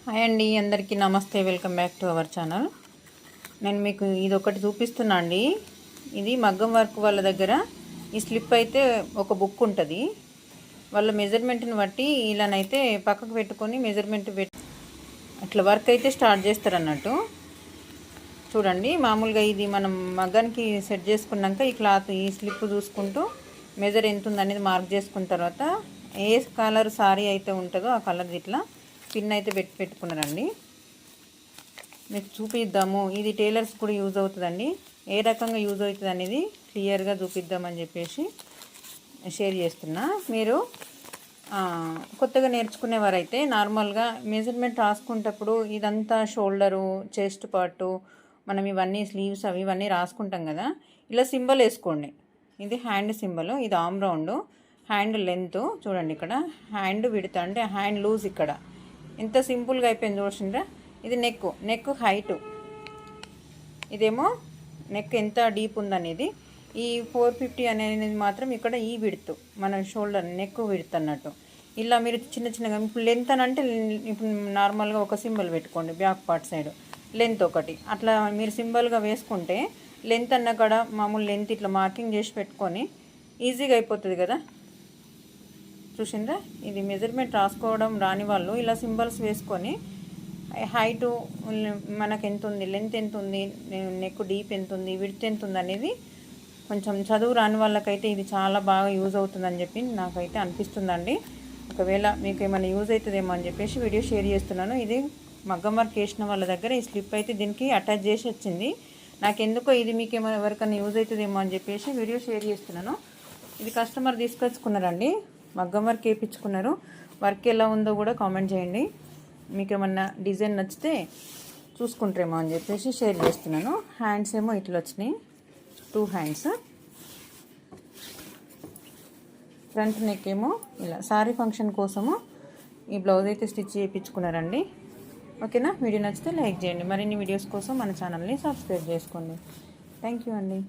Hi అండి, అందరికీ నమస్తే. Welcome back to our channel. నేను మీకు ఇది ఒకటి చూపిస్తున్నా అండి. ఇది మగ్గం వర్క్ వాళ్ళ దగ్గర ఈ స్లిప్ అయితే ఒక బుక్ ఉంటుంది. వాళ్ళ మెజర్మెంట్ని బట్టి ఇలానైతే పక్కకు పెట్టుకొని మెజర్మెంట్ అట్లా వర్క్ అయితే స్టార్ట్ చేస్తారు అన్నట్టు. చూడండి, మామూలుగా ఇది మనం మగ్గానికి సెట్ చేసుకున్నాక ఈ క్లాత్ ఈ స్లిప్ చూసుకుంటూ మెజర్ ఎంత ఉందనేది మార్క్ చేసుకున్న తర్వాత ఏ కలర్ సారీ అయితే ఉంటుందో ఆ కలర్ ఇట్లా పిన్ అయితే పెట్టుకున్నారండి. మీకు చూపిద్దాము, ఇది టైలర్స్ కూడా యూజ్ అవుతుందండి. ఏ రకంగా యూజ్ అవుతుంది అనేది క్లియర్గా చూపిద్దామని చెప్పేసి షేర్ చేస్తున్నా. మీరు కొత్తగా నేర్చుకునేవారైతే నార్మల్గా మెజర్మెంట్ రాసుకునేటప్పుడు ఇదంతా షోల్డరు, చెస్ట్ పార్టు, మనం ఇవన్నీ స్లీవ్స్ అవి ఇవన్నీ రాసుకుంటాం కదా, ఇలా సింబల్ వేసుకోండి. ఇది హ్యాండ్ సింబల్, ఇది ఆమ్ రౌండ్, హ్యాండ్ లెంత్ చూడండి. ఇక్కడ హ్యాండ్ విడత అంటే హ్యాండ్ లూజ్ ఇక్కడ ఎంత సింపుల్గా అయిపోయింది చూసిండ్రా. ఇది నెక్ హైటు, ఇదేమో నెక్ ఎంత డీప్ ఉందనేది. ఈ 450 అనేది మాత్రం ఇక్కడ ఈ విడ్త్, మన షోల్డర్ నెక్ విడ్త్ అన్నట్టు. ఇలా మీరు చిన్నగా ఇప్పుడు లెంత్ అని అంటే ఇప్పుడు నార్మల్గా ఒక సింబల్ పెట్టుకోండి, బ్యాక్ పార్ట్ సైడ్ లెంత్ ఒకటి అట్లా మీరు సింబల్గా వేసుకుంటే లెంత్ అన్న కూడా మామూలు లెంత్ ఇట్లా మార్కింగ్ చేసి పెట్టుకొని ఈజీగా అయిపోతుంది కదా. చూసిండ్రా, ఇది మెజర్మెంట్ రాసుకోవడం రాని వాళ్ళు ఇలా సింబల్స్ వేసుకొని హైటు మనకు ఎంత ఉంది, లెంత్ ఎంత ఉంది, నెక్ డీప్ ఎంత ఉంది, విడ్త్ ఎంత ఉంది అనేది కొంచెం చదువు రాని వాళ్ళకైతే ఇది చాలా బాగా యూజ్ అవుతుందని చెప్పి నాకైతే అనిపిస్తుందండి. ఒకవేళ మీకు ఏమైనా యూజ్ అవుతుందేమో అని చెప్పేసి వీడియో షేర్ చేస్తున్నాను. ఇది మగ్గం వర్క్ వేసిన వాళ్ళ దగ్గర ఈ స్లిప్ అయితే దీనికి అటాచ్ చేసి వచ్చింది. నాకెందుకో ఇది మీకు ఏమైనా ఎవరికైనా యూజ్ అవుతుందేమో అని చెప్పేసి వీడియో షేర్ చేస్తున్నాను. ఇది కస్టమర్ తీసుకొచ్చుకున్నారండి, మగ్గం వర్క్ వేయించుకున్నారు. వర్క్ ఎలా ఉందో కూడా కామెంట్ చేయండి. మీకు ఏమన్నా డిజైన్ నచ్చితే చూసుకుంటారేమో అని చెప్పేసి షేర్ చేస్తున్నాను. హ్యాండ్స్ ఏమో ఇట్లా వచ్చినాయి, 2 హ్యాండ్స్. ఫ్రంట్ నెక్ ఏమో ఇలా సారీ ఫంక్షన్ కోసము ఈ బ్లౌజ్ అయితే స్టిచ్ చేయించుకున్నారండి. ఓకేనా, వీడియో నచ్చితే లైక్ చేయండి. మరిన్ని వీడియోస్ కోసం మన ఛానల్ని సబ్స్క్రైబ్ చేసుకోండి. థ్యాంక్ యూ అండి.